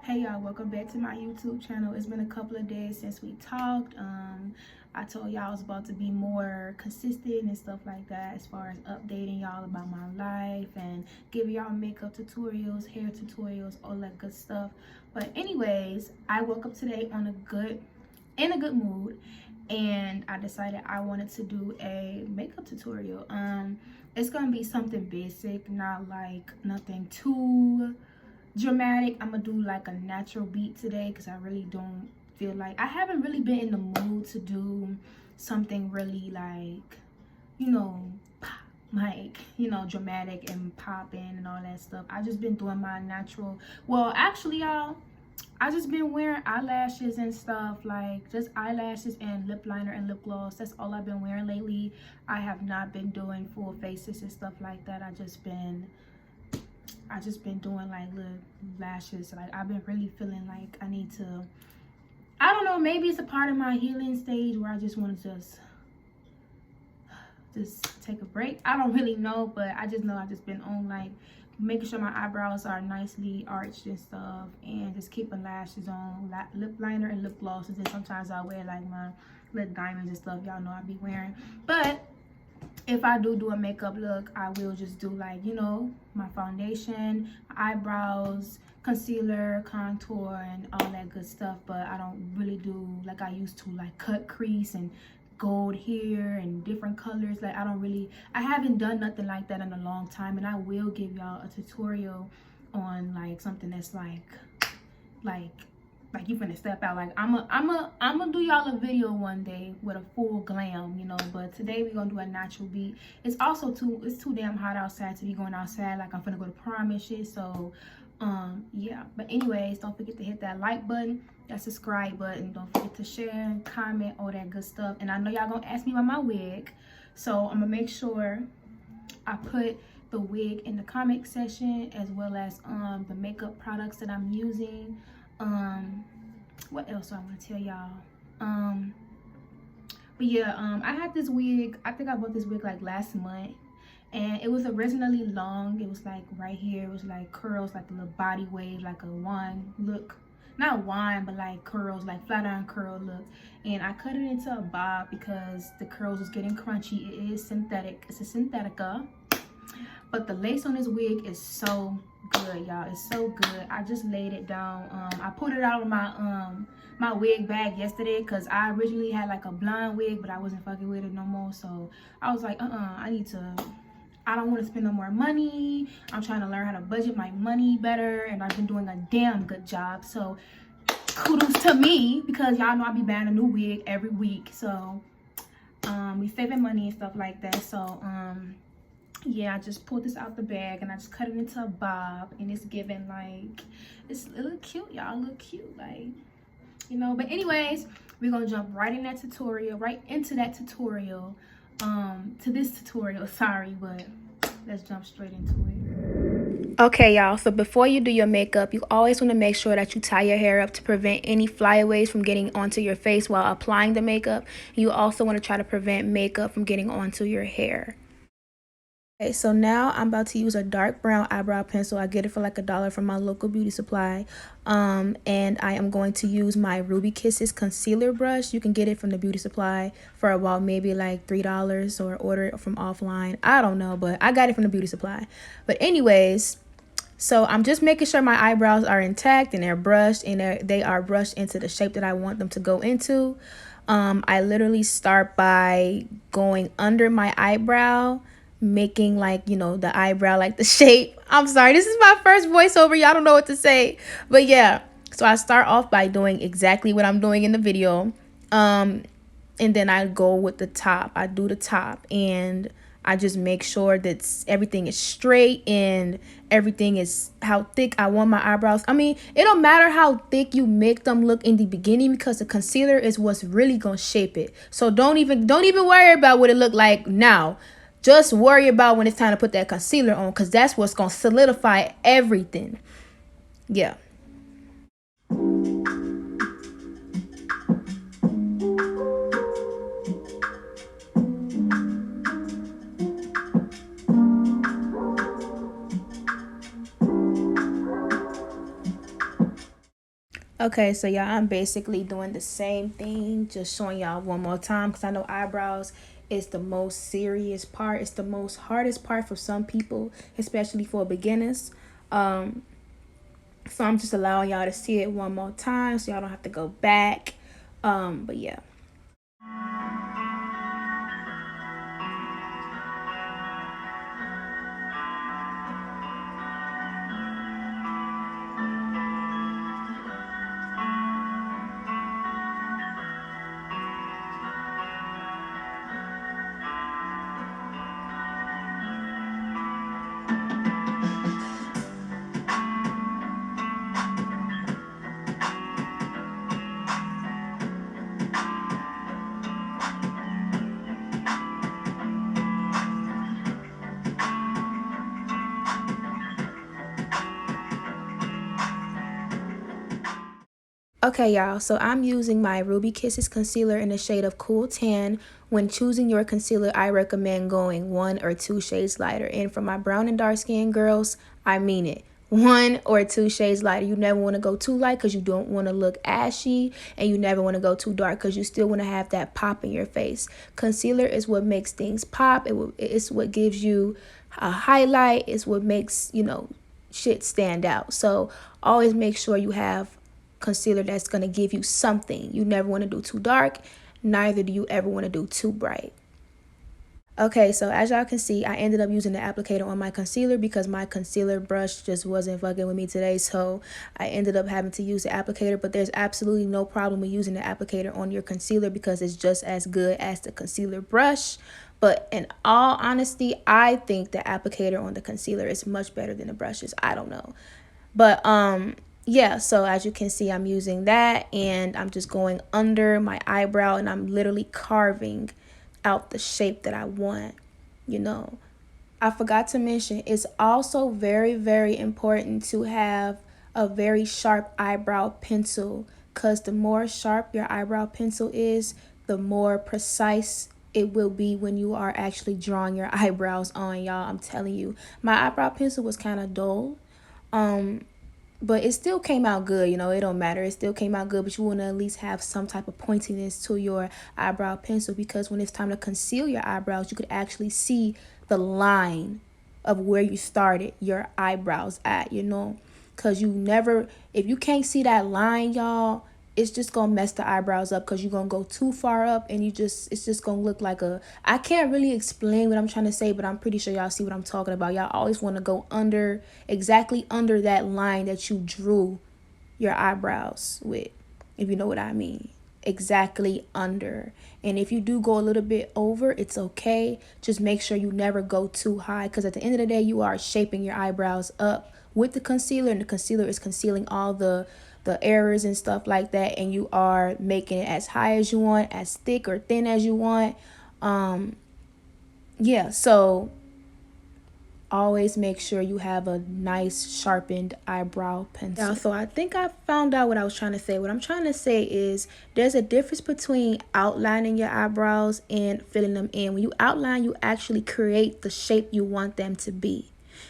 Hey y'all, welcome back to my YouTube channel. It's been a couple of days since we talked. I told y'all I was about to be more consistent and stuff like that as far as updating y'all about my life and giving y'all makeup tutorials, hair tutorials, all that good stuff. But anyways, I woke up today in a good mood, and I decided I wanted to do a makeup tutorial. It's gonna be something basic, not like nothing too dramatic. I'm gonna do like a natural beat today because I really don't feel like, I haven't really been in the mood to do something really like, you know, dramatic and popping and all that stuff. I just been doing my natural, well actually y'all, I just been wearing eyelashes and stuff, like just eyelashes and lip liner and lip gloss. That's all I've been wearing lately. I have not been doing full faces and stuff like that. I just been doing like little lashes. Like I've been really feeling like I need to, I don't know, maybe it's a part of my healing stage where I just want to just take a break. I don't really know, but I just know I just been on like making sure my eyebrows are nicely arched and stuff, and just keeping lashes on, lip liner and lip gloss. And then sometimes I wear like my little diamonds and stuff, y'all know I be wearing. But if I do a makeup look, I will just do like, you know, my foundation, eyebrows, concealer, contour, and all that good stuff. But I don't really do like I used to, like cut crease and gold hair and different colors. Like I haven't done nothing like that in a long time, and I will give y'all a tutorial on like something that's like you finna step out. Like I'm gonna do y'all a video one day with a full glam, you know. But today we're gonna do a natural beat. It's too damn hot outside to be going outside like I'm finna go to prom and shit. So yeah, but anyways, don't forget to hit that like button, that subscribe button, don't forget to share, comment, all that good stuff. And I know y'all gonna ask me about my wig, so I'm gonna make sure I put the wig in the comment section, as well as the makeup products that I'm using. What else do I want to tell y'all? But yeah, I had this wig, I think I bought this wig like last month, and it was originally long. It was like right here, it was like curls, like a little body wave, like a wine look. Not wine, but like curls, like flat iron curl look. And I cut it into a bob because the curls was getting crunchy. It is synthetic, it's a synthetica. But the lace on this wig is so good, y'all. It's so good. I just laid it down. I put it out of my wig bag yesterday because I originally had like a blonde wig, but I wasn't fucking with it no more. So I was like, I don't want to spend no more money. I'm trying to learn how to budget my money better, and I've been doing a damn good job. So kudos to me, because y'all know I be buying a new wig every week. So we saving money and stuff like that. So yeah, I just pulled this out the bag and I just cut it into a bob, and it's giving like, it look cute, y'all. Look cute, like, you know. But anyways, we're gonna jump right into that tutorial, to this tutorial, sorry, but let's jump straight into it. Okay, y'all, so before you do your makeup, you always want to make sure that you tie your hair up to prevent any flyaways from getting onto your face while applying the makeup. You also want to try to prevent makeup from getting onto your hair. Okay, so now I'm about to use a dark brown eyebrow pencil. I get it for like $1 from my local beauty supply. And I am going to use my Ruby Kisses concealer brush. You can get it from the beauty supply for about maybe like $3, or order it from offline. I don't know, but I got it from the beauty supply. But anyways, so I'm just making sure my eyebrows are intact and they're brushed, and they are brushed into the shape that I want them to go into. I literally start by going under my eyebrow, making like, you know, the eyebrow like the shape. I'm sorry, this is my first voiceover, y'all don't know what to say, but yeah. So I start off by doing exactly what I'm doing in the video, and then I go with the top. I do the top, and I just make sure that everything is straight and everything is how thick I want my eyebrows. I mean, it don't matter how thick you make them look in the beginning, because the concealer is what's really gonna shape it. So don't even worry about what it look like now. Just worry about when it's time to put that concealer on, because that's what's going to solidify everything. Yeah. Okay, so y'all, I'm basically doing the same thing, just showing y'all one more time because I know eyebrows is the most serious part. It's the most hardest part for some people, especially for beginners. Um, so I'm just allowing y'all to see it one more time so y'all don't have to go back. But yeah. Okay, y'all, so I'm using my Ruby Kisses concealer in the shade of Cool Tan. When choosing your concealer, I recommend going 1 or 2 shades lighter. And for my brown and dark skin girls, I mean it. 1 or 2 shades lighter. You never want to go too light because you don't want to look ashy, and you never want to go too dark because you still want to have that pop in your face. Concealer is what makes things pop. It's what gives you a highlight. It's what makes, shit stand out. So always make sure you have concealer that's going to give you something. You never want to do too dark, neither do you ever want to do too bright. Okay, so as y'all can see, I ended up using the applicator on my concealer because my concealer brush just wasn't fucking with me today. So I ended up having to use the applicator, but there's absolutely no problem with using the applicator on your concealer because it's just as good as the concealer brush. But in all honesty, I think the applicator on the concealer is much better than the brushes. I don't know. But yeah, so as you can see, I'm using that and I'm just going under my eyebrow and I'm literally carving out the shape that I want, I forgot to mention, it's also very, very important to have a very sharp eyebrow pencil because the more sharp your eyebrow pencil is, the more precise it will be when you are actually drawing your eyebrows on, y'all. I'm telling you, my eyebrow pencil was kind of dull. But it still came out good, it don't matter. It still came out good, but you want to at least have some type of pointiness to your eyebrow pencil because when it's time to conceal your eyebrows, you could actually see the line of where you started your eyebrows at, because if you can't see that line, y'all, it's just gonna mess the eyebrows up because you're gonna go too far up and it's just gonna look like I can't really explain what I'm trying to say, but I'm pretty sure y'all see what I'm talking about. Y'all always want to go exactly under that line that you drew your eyebrows with, if you know what I mean. Exactly under. And if you do go a little bit over, it's okay. Just make sure you never go too high because at the end of the day, you are shaping your eyebrows up with the concealer, and the concealer is concealing all the errors and stuff like that, and you are making it as high as you want, as thick or thin as you want. Yeah, so always make sure you have a nice sharpened eyebrow pencil. Yeah, so I think I found out what I was trying to say. What I'm trying to say is there's a difference between outlining your eyebrows and filling them in. When you outline, you actually create the shape you want them to be.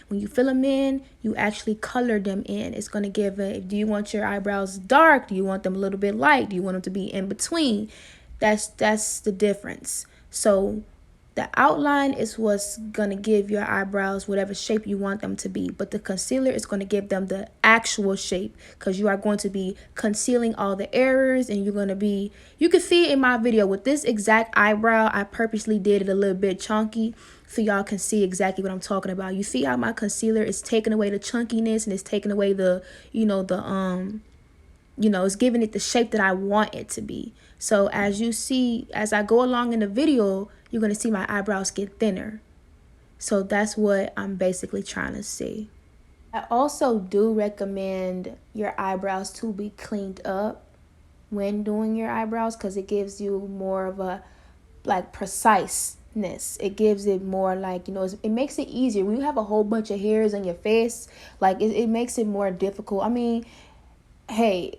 When you fill them in, you actually color them in. It's going to give do you want your eyebrows dark? Do you want them a little bit light? Do you want them to be in between? That's the difference. So the outline is what's going to give your eyebrows whatever shape you want them to be. But the concealer is going to give them the actual shape because you are going to be concealing all the errors, and you're going to be, you can see it in my video with this exact eyebrow. I purposely did it a little bit chunky so y'all can see exactly what I'm talking about. You see how my concealer is taking away the chunkiness and it's taking away it's giving it the shape that I want it to be. So as you see, as I go along in the video, you're going to see my eyebrows get thinner. So that's what I'm basically trying to see. I also do recommend your eyebrows to be cleaned up when doing your eyebrows because it gives you more of a preciseness. It gives it more it makes it easier. When you have a whole bunch of hairs on your face, it makes it more difficult. I mean, hey,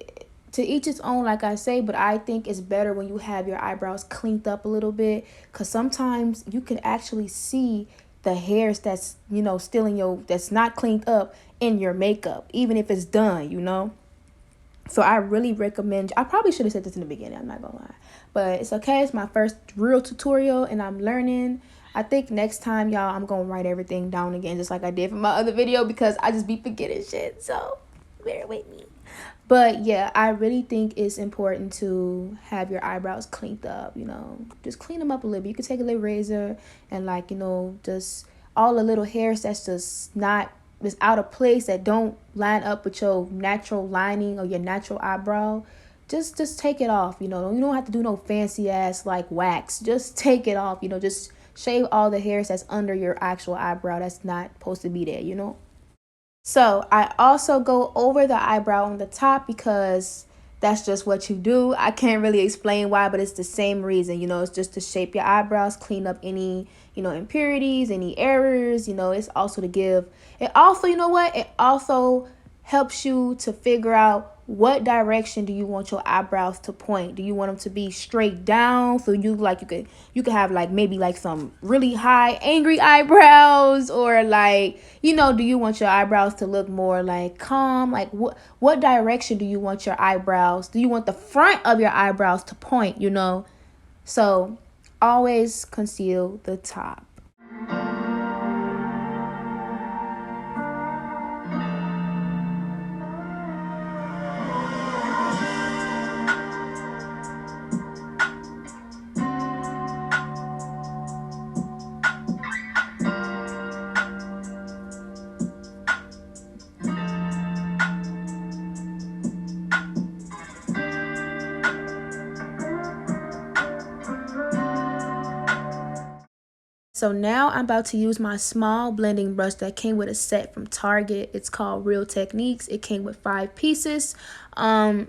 to each its own, like I say, but I think it's better when you have your eyebrows cleaned up a little bit because sometimes you can actually see the hairs that's, still in that's not cleaned up in your makeup, even if it's done, So I really recommend, I probably should have said this in the beginning, I'm not gonna lie. But it's okay, it's my first real tutorial and I'm learning. I think next time, y'all, I'm gonna write everything down again just like I did for my other video because I just be forgetting shit. So bear with me. But yeah, I really think it's important to have your eyebrows cleaned up, you know. Just clean them up a little bit. You can take a little razor and like, you know, just all the little hairs that's just not, that's out of place, that don't line up with your natural lining or your natural eyebrow. Just take it off, you know. You don't have to do no fancy ass like wax. Just take it off, you know. Just shave all the hairs that's under your actual eyebrow that's not supposed to be there, you know. So I also go over the eyebrow on the top because that's just what you do. I can't really explain why, but it's the same reason. You know, it's just to shape your eyebrows, clean up any, you know, impurities, any errors. You know, it's also to give, it also, you know what? It also helps you to figure out what direction do you want your eyebrows to point. Do you want them to be straight down, so you like you could have like maybe like some really high angry eyebrows, or like, you know, do you want your eyebrows to look more like calm? Like what direction do you want your eyebrows? Do you want the front of your eyebrows to point, you know? So always conceal the top. So now I'm about to use my small blending brush that came with a set from Target. It's called Real Techniques. It came with 5 pieces. I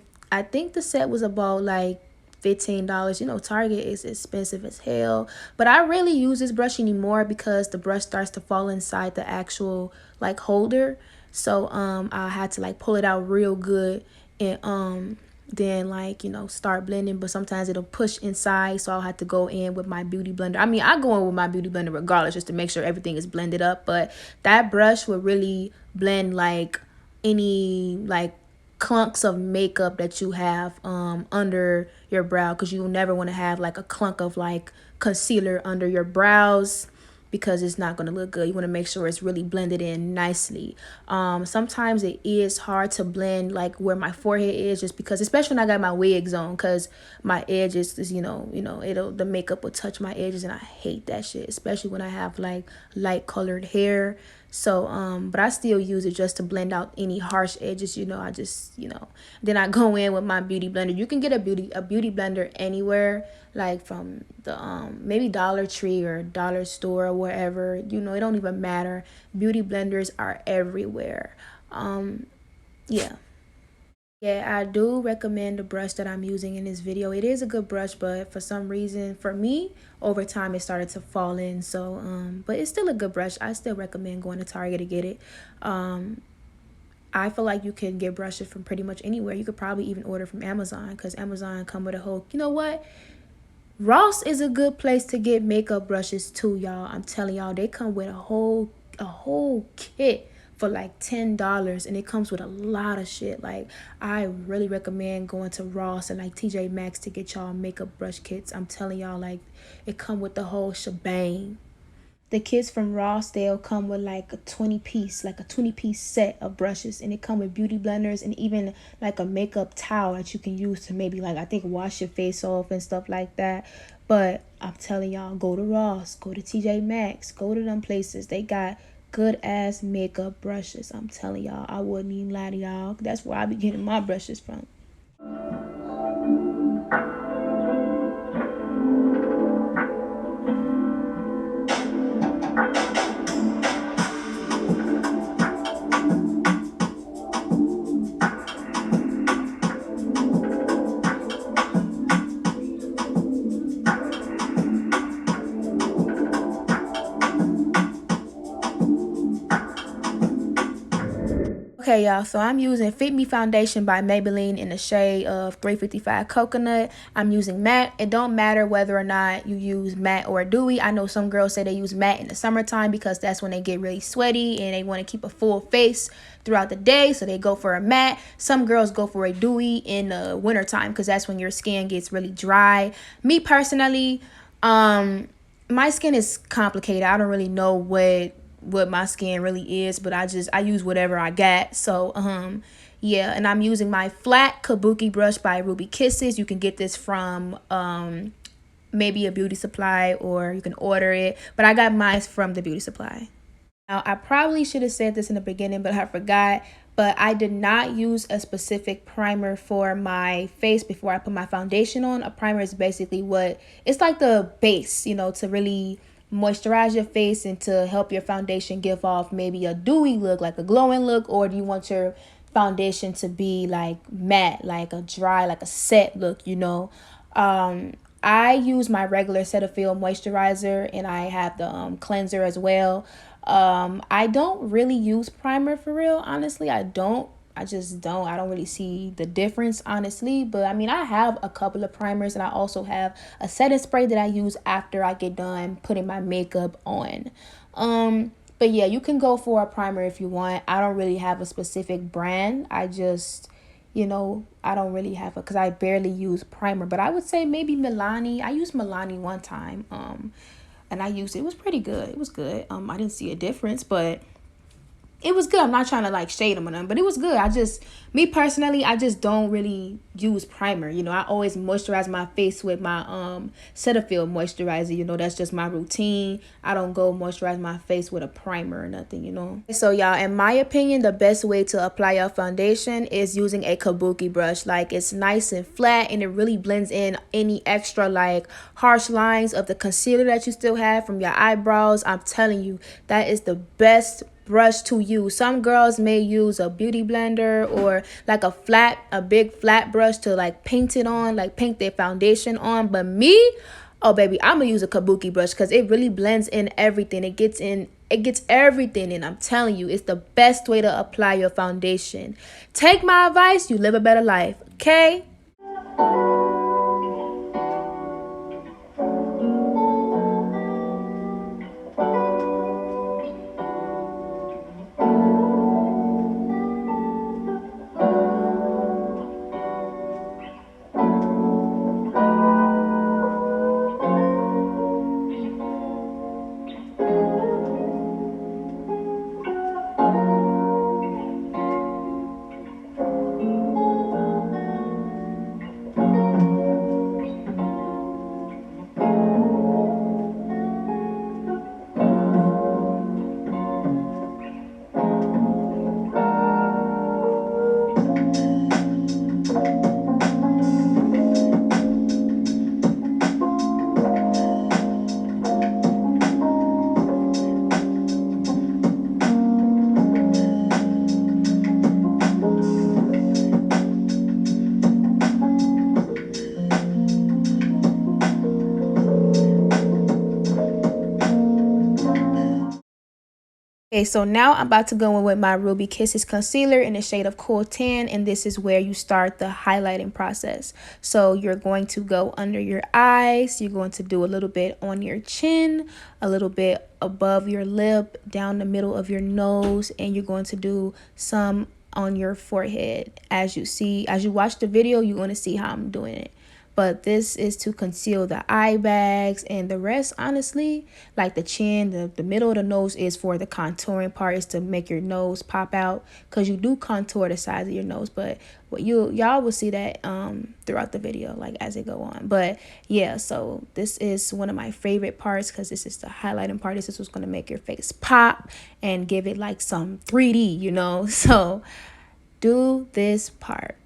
think the set was about like $15. You know, Target is expensive as hell. But I really use this brush anymore because the brush starts to fall inside the actual like holder. So I had to like pull it out real good and then like, you know, start blending. But sometimes it'll push inside, so I'll have to go in with my beauty blender. I mean, I go in with my beauty blender regardless, just to make sure everything is blended up. But that brush will really blend like any like clunks of makeup that you have under your brow, because you will never want to have like a clunk of like concealer under your brows, because it's not going to look good. You want to make sure it's really blended in nicely. Sometimes it is hard to blend like where my forehead is, just because, especially when I got my wigs on, because my edges is, you know, the makeup will touch my edges, and I hate that shit, especially when I have like light colored hair. So but I still use it just to blend out any harsh edges, you know. I just, you know, then I go in with my beauty blender. You can get a beauty blender anywhere, like from the maybe Dollar Tree or Dollar Store or wherever, you know. It don't even matter. Beauty blenders are everywhere. Yeah, I do recommend the brush that I'm using in this video. It is a good brush, but for some reason, for me, over time it started to fall in. So but it's still a good brush. I still recommend going to Target to get it. I feel like you can get brushes from pretty much anywhere. You could probably even order from Amazon, because Amazon come with a whole, you know what, Ross is a good place to get makeup brushes too, y'all. I'm telling y'all, they come with a whole kit for like $10, and it comes with a lot of shit. Like, I really recommend going to Ross and like TJ Maxx to get y'all makeup brush kits. I'm telling y'all, like, it come with the whole shebang. The kits from Ross, they'll come with like a 20-piece set of brushes, and it come with beauty blenders and even like a makeup towel that you can use to maybe like, I think, wash your face off and stuff like that. But I'm telling y'all, go to Ross, go to TJ Maxx, go to them places. They got good ass makeup brushes. I'm telling y'all, I wouldn't even lie to y'all. That's where I be getting my brushes from. Okay, Okay, y'all, so I'm using Fit Me Foundation by Maybelline in the shade of 355 Coconut. I'm using matte. It don't matter whether or not you use matte or dewy. I know some girls say they use matte in the summertime because that's when they get really sweaty and they want to keep a full face throughout the day, so they go for a matte. Some girls go for a dewy in the wintertime because that's when your skin gets really dry. Me personally, my skin is complicated. I don't really know what my skin really is, but I use whatever I got. So yeah, and I'm using my flat kabuki brush by Ruby Kisses. You can get this from maybe a beauty supply, or you can order it, but I got mine from the beauty supply. Now, I probably should have said this in the beginning, but I forgot. But I did not use a specific primer for my face before I put my foundation on. A primer is basically it's like the base, you know, to really moisturize your face and to help your foundation give off maybe a dewy look, like a glowing look, or do you want your foundation to be like matte, like a dry, like a set look, you know. I use my regular Cetaphil moisturizer, and I have the cleanser as well. I don't really use primer for real, honestly. I just don't. I don't really see the difference, honestly. But I mean, I have a couple of primers, and I also have a setting spray that I use after I get done putting my makeup on. But yeah, you can go for a primer if you want. I don't really have a specific brand. I just, you know, I don't really have because I barely use primer. But I would say maybe Milani. I used Milani one time. And I used it. It was pretty good. It was good. I didn't see a difference, but it was good. I'm not trying to like shade them or nothing, but it was good. Me personally, I just don't really use primer. You know, I always moisturize my face with my Cetaphil moisturizer. You know, that's just my routine. I don't go moisturize my face with a primer or nothing, you know. So y'all, in my opinion, the best way to apply your foundation is using a kabuki brush. Like, it's nice and flat, and it really blends in any extra like harsh lines of the concealer that you still have from your eyebrows. I'm telling you, that is the best brush to use. Some girls may use a beauty blender or like a big flat brush to like paint it on, like paint their foundation on. But me, oh baby, I'm gonna use a kabuki brush because it really blends in everything. It gets everything in. I'm telling you, it's the best way to apply your foundation. Take my advice, you live a better life, okay? Okay, so now I'm about to go in with my Ruby Kisses concealer in the shade of Cool Tan, and this is where you start the highlighting process. So you're going to go under your eyes, you're going to do a little bit on your chin, a little bit above your lip, down the middle of your nose, and you're going to do some on your forehead. As you watch the video, you're going to see how I'm doing it. But this is to conceal the eye bags, and the rest, honestly, like the chin, the middle of the nose is for the contouring part, is to make your nose pop out, because you do contour the sides of your nose. But what y'all will see that throughout the video, like as it go on. But yeah, so this is one of my favorite parts, because this is the highlighting part. This is what's going to make your face pop and give it like some 3D, you know. So do this part.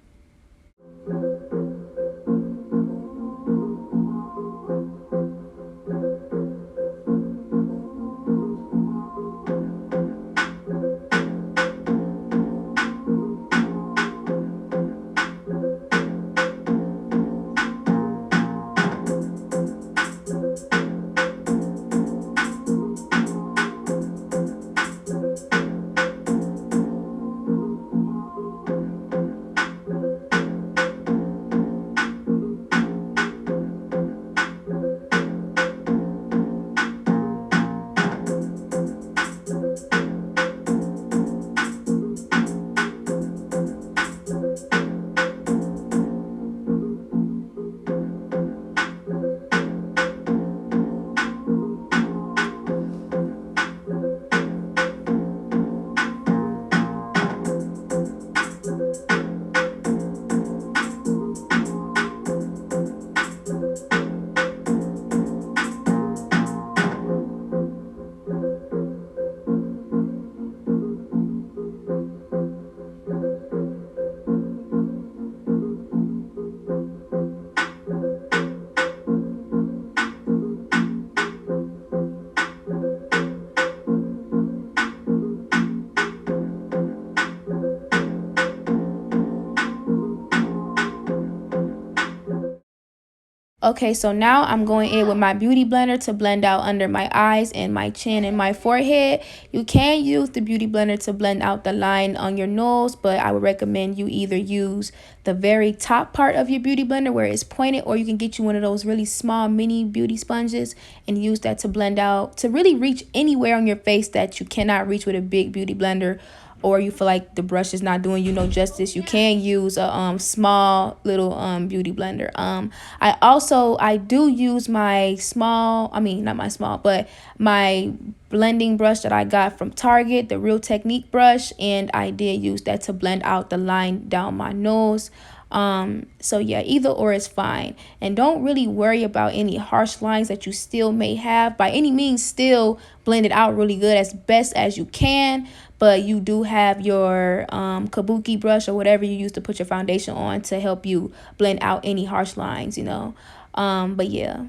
Okay, so now I'm going in with my beauty blender to blend out under my eyes and my chin and my forehead. You can use the beauty blender to blend out the line on your nose, but I would recommend you either use the very top part of your beauty blender where it's pointed, or you can get you one of those really small mini beauty sponges and use that to blend out, to really reach anywhere on your face that you cannot reach with a big beauty blender, or you feel like the brush is not doing you no justice. You can use a small little beauty blender. I do use my small, I mean not my small, but my blending brush that I got from Target, the Real Technique brush, and I did use that to blend out the line down my nose. So yeah, either or is fine, and don't really worry about any harsh lines that you still may have. By any means, still blend it out really good as best as you can, but you do have your kabuki brush or whatever you use to put your foundation on to help you blend out any harsh lines, you know. But yeah,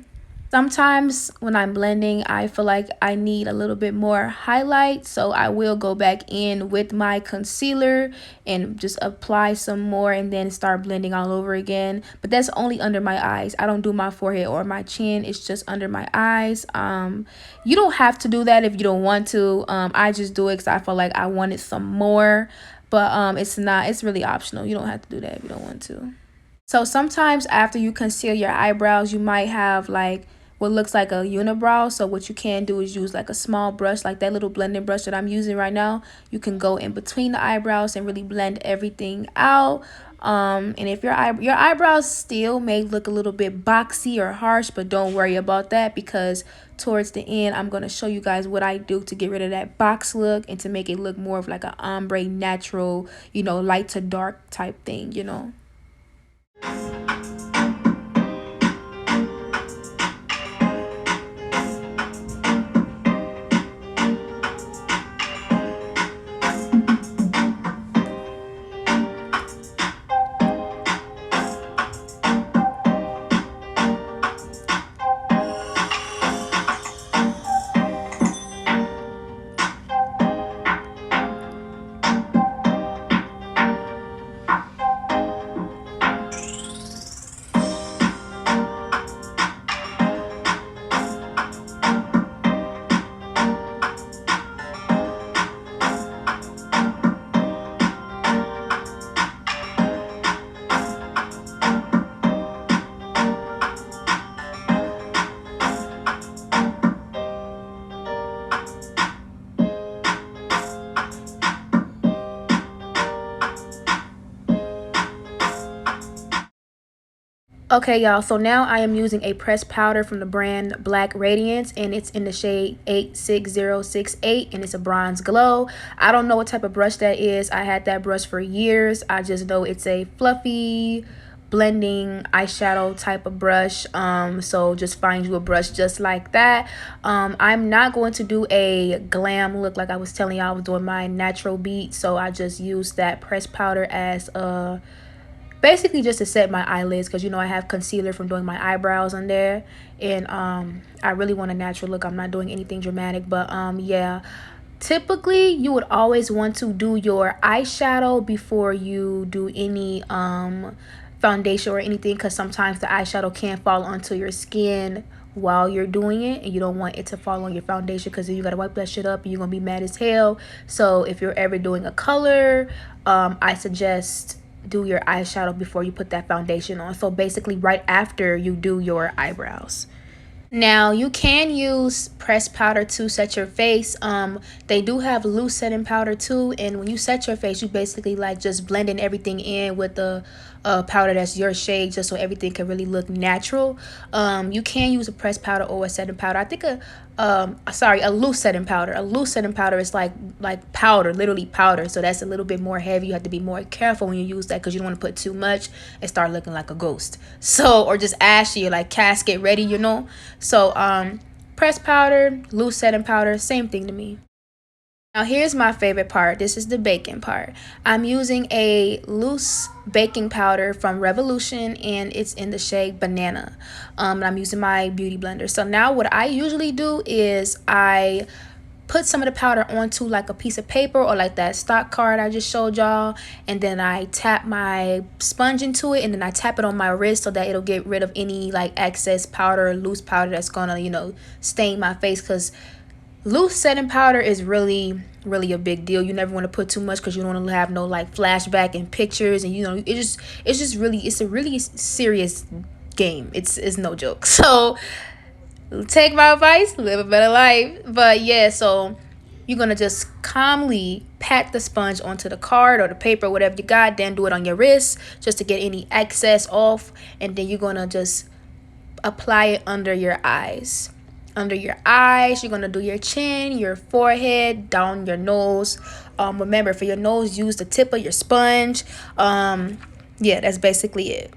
sometimes when I'm blending, I feel like I need a little bit more highlight, so I will go back in with my concealer and just apply some more and then start blending all over again. But that's only under my eyes. I don't do my forehead or my chin. It's just under my eyes. You don't have to do that if you don't want to. I just do it because I feel like I wanted some more, but it's really optional. You don't have to do that if you don't want to. So sometimes after you conceal your eyebrows, you might have like what looks like a unibrow. So what you can do is use like a small brush, like that little blending brush that I'm using right now. You can go in between the eyebrows and really blend everything out. And if your eyebrows still may look a little bit boxy or harsh, but don't worry about that, because towards the end I'm going to show you guys what I do to get rid of that box look and to make it look more of like an ombre natural, you know, light to dark type thing, you know. Okay, y'all, so now I am using a pressed powder from the brand Black Radiance, and it's in the shade 86068, and it's a bronze glow. I don't know what type of brush that is. I had that brush for years. I just know it's a fluffy blending eyeshadow type of brush. So just find you a brush just like that. I'm not going to do a glam look like I was telling y'all I was doing my natural beat, so I just used that pressed powder as a basically just to set my eyelids, because you know I have concealer from doing my eyebrows on there, and I really want a natural look. I'm not doing anything dramatic, but yeah, typically you would always want to do your eyeshadow before you do any foundation or anything, because sometimes the eyeshadow can fall onto your skin while you're doing it, and you don't want it to fall on your foundation, because then you gotta wipe that shit up and you're gonna be mad as hell. So if you're ever doing a color, I suggest do your eyeshadow before you put that foundation on. So basically right after you do your eyebrows. Now you can use pressed powder to set your face. They do have loose setting powder too, and when you set your face, you basically like just blending everything in with the powder that's your shade, just so everything can really look natural. You can use a pressed powder or a setting powder. I think a loose setting powder. A loose setting powder is like powder, literally powder. So that's a little bit more heavy. You have to be more careful when you use that, because you don't want to put too much and start looking like a ghost. So, or just ashy, or like casket ready, you know. So pressed powder, loose setting powder, same thing to me. Now here's my favorite part. This is the baking part. I'm using a loose baking powder from Revolution, and it's in the shade Banana. And I'm using my beauty blender. So now what I usually do is I put some of the powder onto like a piece of paper or like that stock card I just showed y'all, and then I tap my sponge into it, and then I tap it on my wrist so that it'll get rid of any like excess powder or loose powder that's gonna, you know, stain my face, because loose setting powder is really a big deal. You never want to put too much because you don't want to have no like flashback and pictures, and you know, it's a really serious game. It's no joke. So take my advice, live a better life. But yeah, so you're gonna just calmly pat the sponge onto the card or the paper, whatever you got, then do it on your wrist just to get any excess off, and then you're gonna just apply it under your eyes. Under your eyes, you're gonna do your chin, your forehead, down your nose. Remember, for your nose, use the tip of your sponge. Yeah, that's basically it.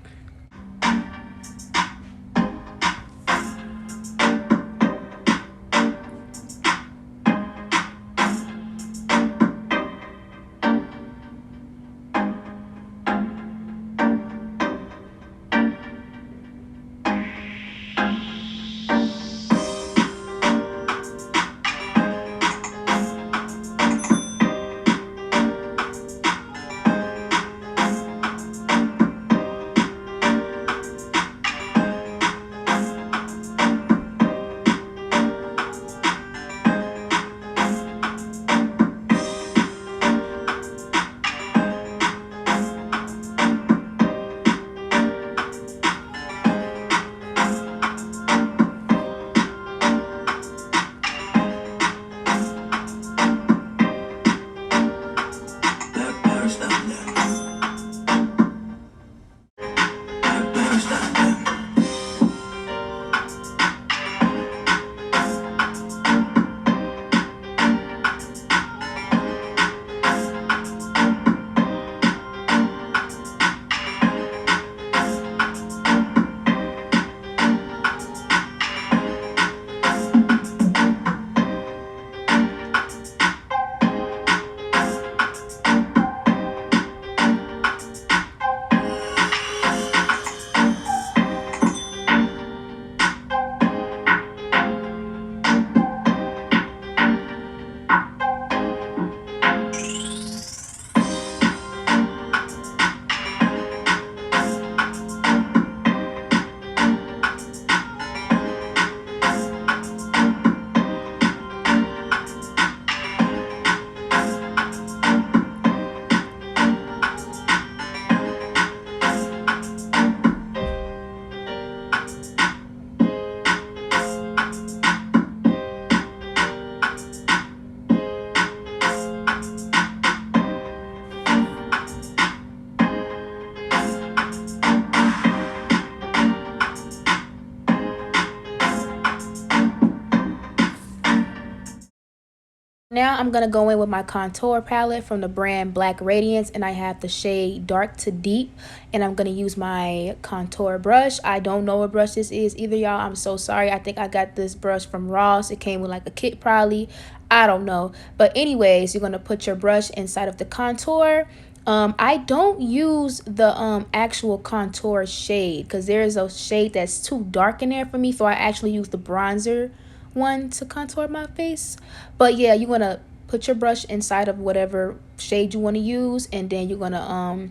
Now I'm going to go in with my contour palette from the brand Black Radiance, and I have the shade Dark to Deep, and I'm going to use my contour brush. I don't know what brush this is either, y'all. I'm so sorry. I think I got this brush from Ross. It came with like a kit probably. I don't know. But anyways, you're going to put your brush inside of the contour. I don't use the actual contour shade because there is a shade that's too dark in there for me, so I actually use the bronzer one to contour my face. But yeah, you want to put your brush inside of whatever shade you want to use, and then you're gonna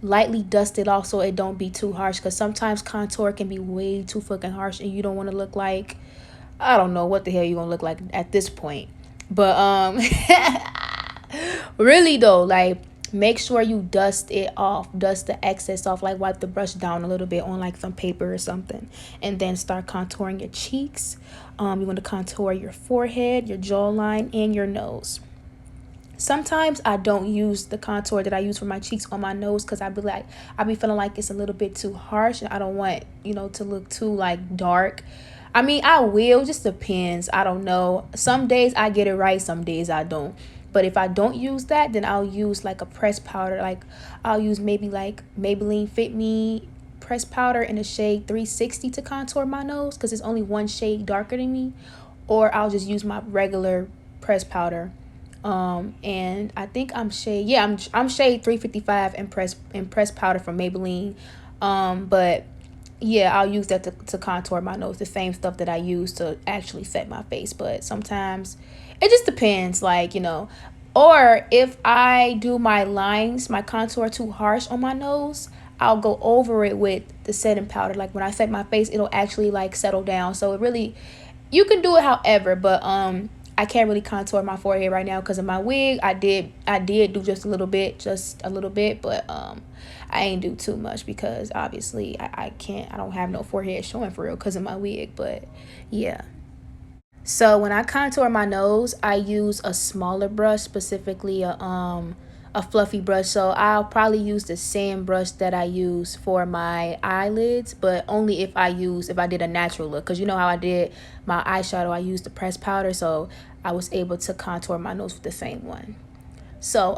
lightly dust it off so it don't be too harsh, because sometimes contour can be way too fucking harsh and you don't want to look like, I don't know what the hell you're gonna look like at this point. But really though, like, make sure you dust it off, dust the excess off, like wipe the brush down a little bit on like some paper or something, and then start contouring your cheeks. You want to contour your forehead, your jawline, and your nose. Sometimes I don't use the contour that I use for my cheeks on my nose because I be feeling like it's a little bit too harsh, and I don't want, you know, to look too like dark. I mean, I will, just depends. I don't know. Some days I get it right, some days I don't. But if I don't use that, then I'll use like a pressed powder. Like I'll use maybe like Maybelline Fit Me pressed powder in the shade 360 to contour my nose because it's only one shade darker than me. Or I'll just use my regular pressed powder. And I think I'm shade, yeah, I'm shade 355 and pressed powder from Maybelline. But yeah, I'll use that to contour my nose, the same stuff that I use to actually set my face. But sometimes it just depends, like, you know. Or if I do my lines, my contour too harsh on my nose, I'll go over it with the setting powder. Like when I set my face, it'll actually like settle down. So it really, you can do it however, but I can't really contour my forehead right now because of my wig. I did do just a little bit, but I ain't do too much because obviously I don't have no forehead showing for real because of my wig. But yeah. So when I contour my nose, I use a smaller brush, specifically a fluffy brush. So I'll probably use the same brush that I use for my eyelids, but only if I did a natural look. Because you know how I did my eyeshadow, I used the pressed powder, so I was able to contour my nose with the same one. So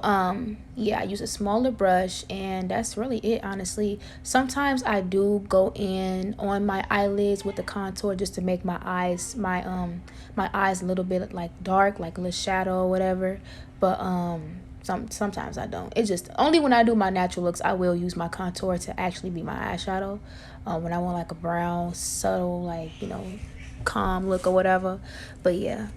yeah, I use a smaller brush, and that's really it, honestly. Sometimes I do go in on my eyelids with the contour just to make my eyes a little bit like dark, like a little shadow or whatever. But sometimes I don't. It's just only when I do my natural looks I will use my contour to actually be my eyeshadow. When I want like a brown subtle, like, you know, calm look or whatever. But yeah.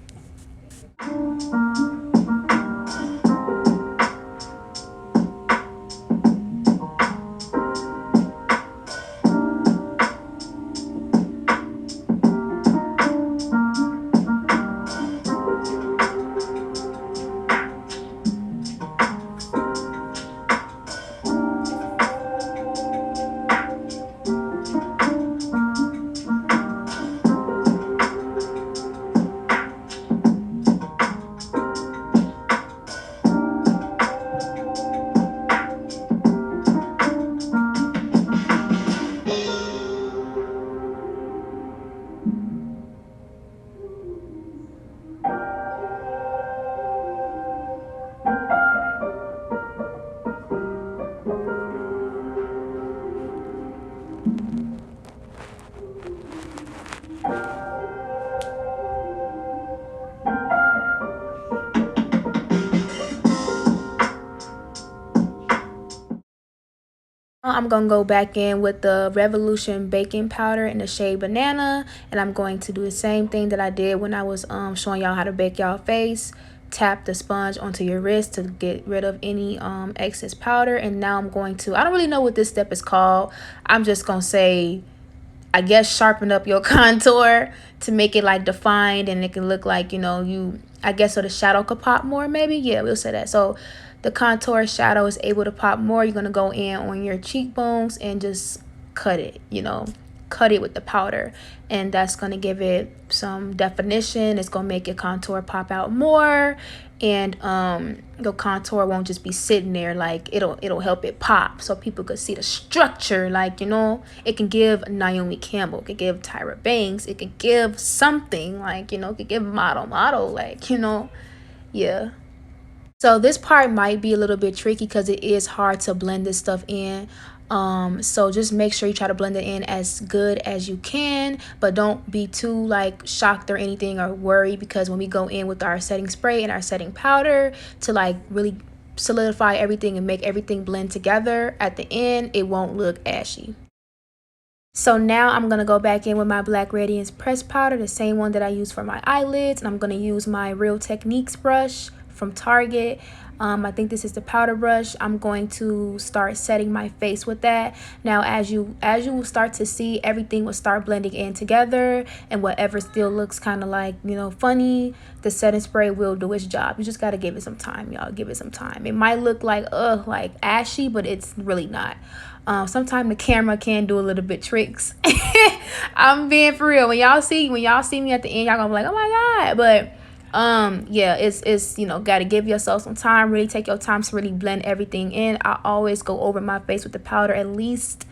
I'm gonna go back in with the Revolution baking powder in the shade Banana, and I'm going to do the same thing that I did when I was showing y'all how to bake y'all face. Tap the sponge onto your wrist to get rid of any excess powder. And now I'm going to, I don't really know what this step is called. I'm just gonna say, I guess, sharpen up your contour to make it like defined, and it can look like, you know, I guess so the shadow could pop more, maybe. Yeah, we'll say that. So the contour shadow is able to pop more. You're gonna go in on your cheekbones and just cut it, you know, cut it with the powder, and that's gonna give it some definition. It's gonna make your contour pop out more, and your contour won't just be sitting there. Like it'll help it pop so people could see the structure. Like, you know, it can give Naomi Campbell, it can give Tyra Banks, it can give something, like, you know, it can give model, like, you know. Yeah. So this part might be a little bit tricky because it is hard to blend this stuff in. So just make sure you try to blend it in as good as you can, but don't be too like shocked or anything or worried, because when we go in with our setting spray and our setting powder to like really solidify everything and make everything blend together, at the end it won't look ashy. So now I'm going to go back in with my Black Radiance pressed powder, the same one that I use for my eyelids, and I'm going to use my Real Techniques brush from Target. I think this is the powder brush. I'm going to start setting my face with that. Now as you will start to see, everything will start blending in together, and whatever still looks kind of like, you know, funny, the setting spray will do its job. You just got to give it some time, y'all. Give it some time. It might look like ashy, but it's really not. Sometimes the camera can do a little bit tricks. I'm being for real. When y'all see me at the end, y'all gonna be like, oh my god. But yeah, it's you know, gotta give yourself some time. Really take your time to really blend everything in. I always go over my face with the powder at least,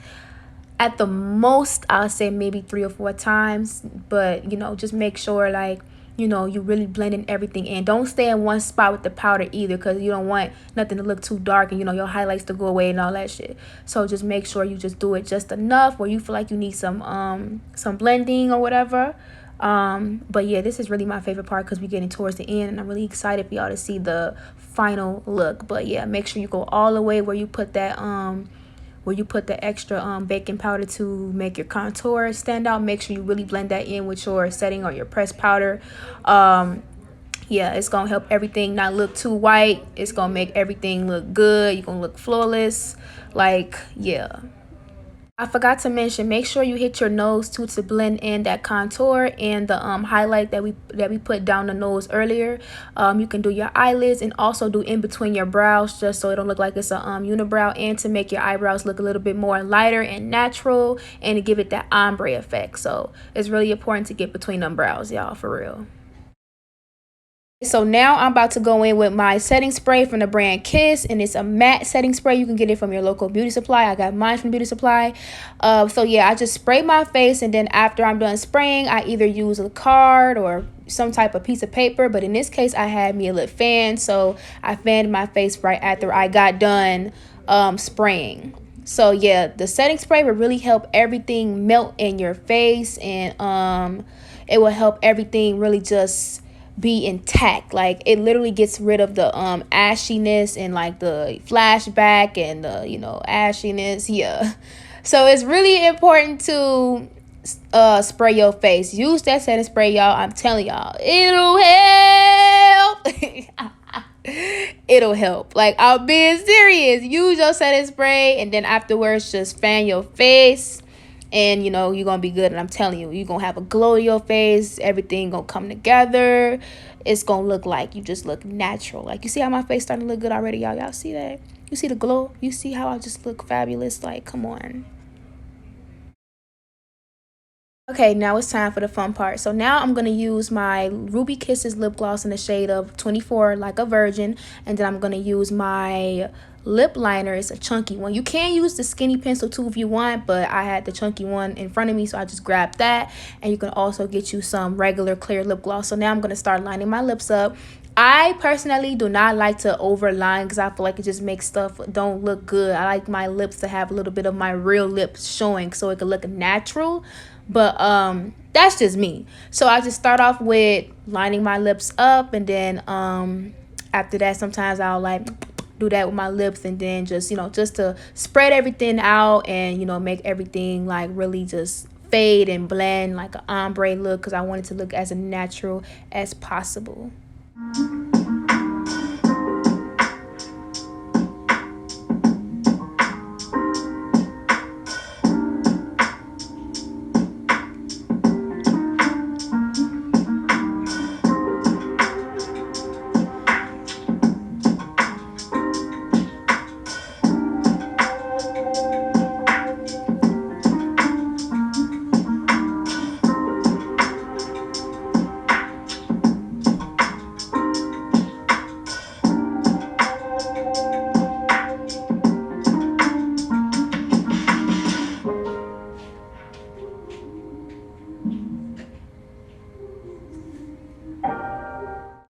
at the most, I'll say maybe 3 or 4 times. But you know, just make sure, like, you know, you really blending everything in. Don't stay in one spot with the powder either, because you don't want nothing to look too dark and, you know, your highlights to go away and all that shit. So just make sure you just do it just enough where you feel like you need some blending or whatever. But yeah, this is really my favorite part because we're getting towards the end, and I'm really excited for y'all to see the final look. But yeah, make sure you go all the way where you put that the extra baking powder to make your contour stand out. Make sure you really blend that in with your setting or your pressed powder. yeah, it's gonna help everything not look too white. It's gonna make everything look good. You're gonna look flawless. Like, yeah. I forgot to mention, make sure you hit your nose too to blend in that contour and the highlight that we put down the nose earlier. You can do your eyelids and also do in between your brows, just so it don't look like it's a unibrow, and to make your eyebrows look a little bit more lighter and natural, and to give it that ombre effect. So it's really important to get between them brows, y'all, for real. So now I'm about to go in with my setting spray from the brand Kiss, and it's a matte setting spray. You can get it from your local beauty supply. I got mine from beauty supply. So yeah, I just spray my face, and then after I'm done spraying, I either use a card or some type of piece of paper, but in this case I had me a lip fan, so I fanned my face right after I got done spraying. So yeah, the setting spray will really help everything melt in your face, and it will help everything really just be intact. Like, it literally gets rid of the ashiness and like the flashback and the, you know, ashiness. Yeah, so it's really important to spray your face. Use that setting spray, y'all. I'm telling y'all, it'll help. It'll help. Like, I'm being serious. Use your setting spray, and then afterwards just fan your face, and you know you're gonna be good. And I'm telling you, you're gonna have a glow in your face. Everything gonna come together. It's gonna look like you just look natural. Like, you see how my face starting to look good already, y'all see that? You see the glow? You see how I just look fabulous? Like, come on. Okay, now it's time for the fun part. So now I'm going to use my Ruby Kisses lip gloss in the shade of 24, like a virgin. And then I'm going to use my lip liner. It's a chunky one. You can use the skinny pencil too if you want, but I had the chunky one in front of me, so I just grabbed that. And you can also get you some regular clear lip gloss. So now I'm going to start lining my lips up. I personally do not like to overline because I feel like it just makes stuff don't look good. I like my lips to have a little bit of my real lips showing so it can look natural. But that's just me. So I just start off with lining my lips up, and then after that sometimes I'll like do that with my lips, and then just, you know, just to spread everything out and, you know, make everything like really just fade and blend like an ombre look, because I want it to look as natural as possible.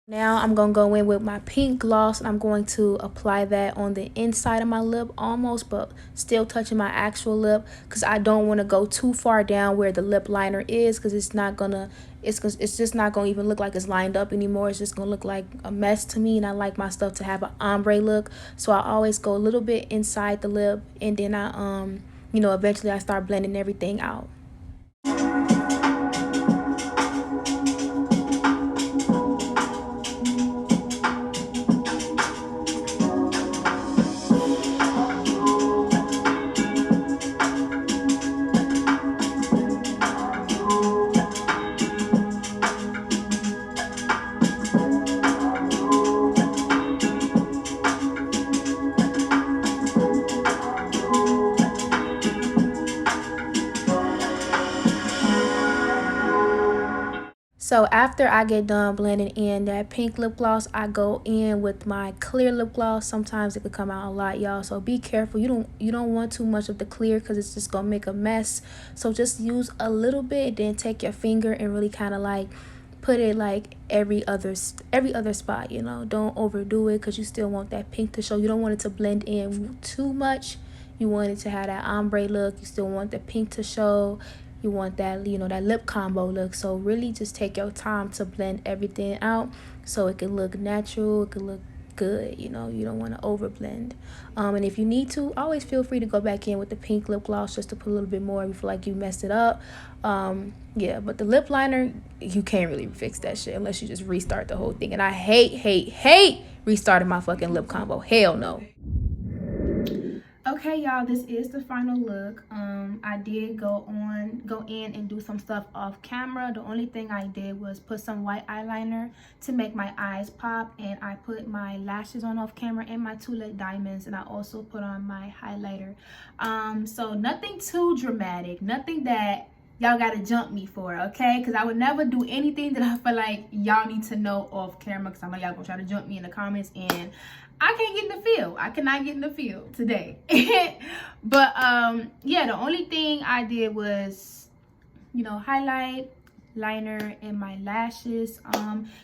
Now I'm going to go in with my pink gloss, and I'm going to apply that on the inside of my lip almost, but still touching my actual lip, because I don't want to go too far down where the lip liner is, because it's just not going to even look like it's lined up anymore. It's just going to look like a mess to me, and I like my stuff to have an ombre look. So I always go a little bit inside the lip, and then I you know, eventually I start blending everything out. So after I get done blending in that pink lip gloss, I go in with my clear lip gloss. Sometimes it could come out a lot, y'all, so be careful. You don't want too much of the clear, because it's just gonna make a mess. So just use a little bit, then take your finger and really kind of like put it like every other spot, you know. Don't overdo it, because you still want that pink to show. You don't want it to blend in too much. You want it to have that ombre look. You still want the pink to show. You want that, you know, that lip combo look. So really just take your time to blend everything out so it can look natural, it can look good. You know, you don't want to overblend. And if you need to, always feel free to go back in with the pink lip gloss just to put a little bit more if you feel like you messed it up. Yeah, but the lip liner, you can't really fix that shit unless you just restart the whole thing. And I hate restarting my fucking lip combo. Hell no. Okay, y'all, this is the final look. I did go in and do some stuff off camera. The only thing I did was put some white eyeliner to make my eyes pop, and I put my lashes on off camera and my 2-lit diamonds, and I also put on my highlighter. So nothing too dramatic, nothing that y'all gotta jump me for, okay? Because I would never do anything that I feel like y'all need to know off camera, because I know y'all gonna try to jump me in the comments, and I can't get in the field. I cannot get in the field today. But yeah, the only thing I did was, you know, highlight, liner, and my lashes.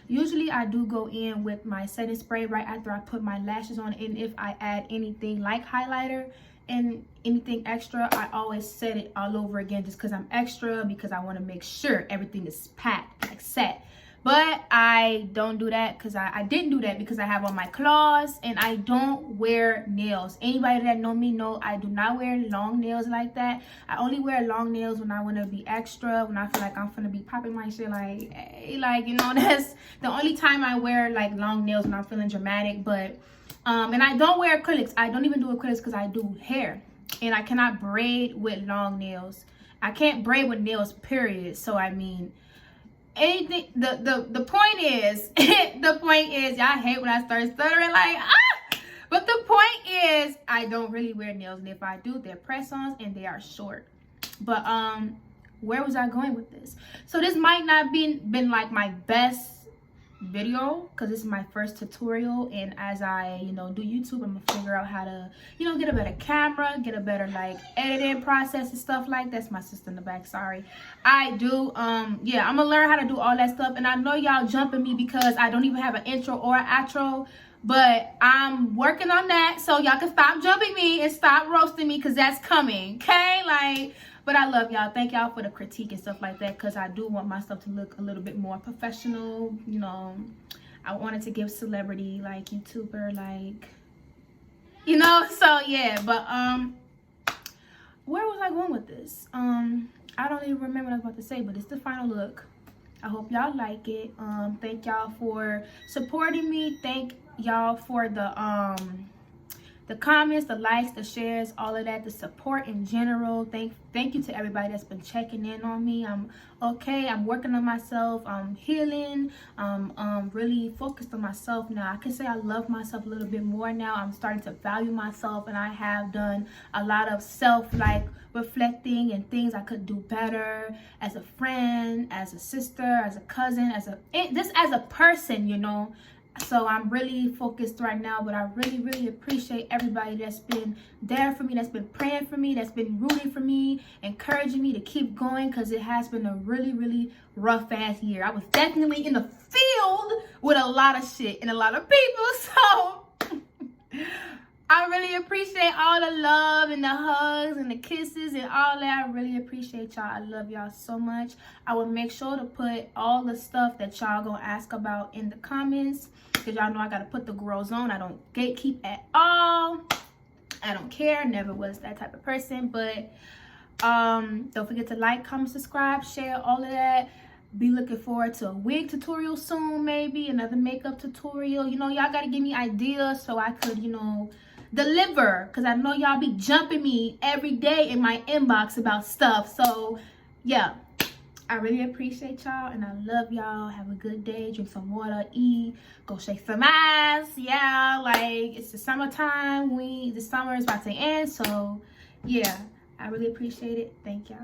Usually I do go in with my setting spray right after I put my lashes on, and if I add anything like highlighter and anything extra, I always set it all over again just because I'm extra, because I want to make sure everything is packed, like set. But I don't do that because I didn't do that because I have on my claws, and I don't wear nails. Anybody that know me know I do not wear long nails like that. I only wear long nails when I want to be extra, when I feel like I'm gonna be popping my shit, like, hey, like, you know, that's the only time I wear like long nails, when I'm feeling dramatic. But and I don't wear acrylics. I don't even do acrylics because I do hair, and I cannot braid with long nails. I can't braid with nails, period. So I mean, anything, the point is the point is, y'all hate when I start stuttering, like, but the point is, I don't really wear nails, and if I do, they're press-ons and they are short. But where was I going with this? So this might not been like my best video, because this is my first tutorial, and as I, you know, do YouTube, I'm gonna figure out how to, you know, get a better camera, get a better like editing process and stuff like that. That's my sister in the back, sorry. I do yeah, I'm gonna learn how to do all that stuff, and I know y'all jumping me because I don't even have an intro or an outro, but I'm working on that, so y'all can stop jumping me and stop roasting me, because that's coming, okay? Like, but I love y'all. Thank y'all for the critique and stuff like that, because I do want my stuff to look a little bit more professional. You know, I wanted to give celebrity, like, YouTuber, like, you know. So yeah, but where was I going with this? I don't even remember what I was about to say, but it's the final look. I hope y'all like it. Thank y'all for supporting me. Thank y'all for the comments, the likes, the shares, all of that, the support in general. Thank you to everybody that's been checking in on me. I'm okay. I'm working on myself. I'm healing. I'm really focused on myself now. I can say I love myself a little bit more now. I'm starting to value myself, and I have done a lot of self reflecting and things I could do better as a friend, as a sister, as a cousin, just as a person, you know. So I'm really focused right now, but I really appreciate everybody that's been there for me, that's been praying for me, that's been rooting for me, encouraging me to keep going, because it has been a really rough ass year. I was definitely in the field with a lot of shit and a lot of people, so I really appreciate all the love and the hugs and the kisses and all that. I really appreciate y'all. I love y'all so much. I will make sure to put all the stuff that y'all gonna ask about in the comments, because y'all know I gotta put the girls on. I don't gatekeep at all. I don't care. Never was that type of person. But don't forget to like, comment, subscribe, share, all of that. Be looking forward to a wig tutorial soon, maybe another makeup tutorial. You know, y'all gotta give me ideas so I could, you know, deliver, because I know y'all be jumping me every day in my inbox about stuff. So yeah, I really appreciate y'all, and I love y'all. Have a good day. Drink some water, eat, go shake some ass. Yeah, like, it's the summertime. The summer is about to end, so yeah, I really appreciate it. Thank y'all.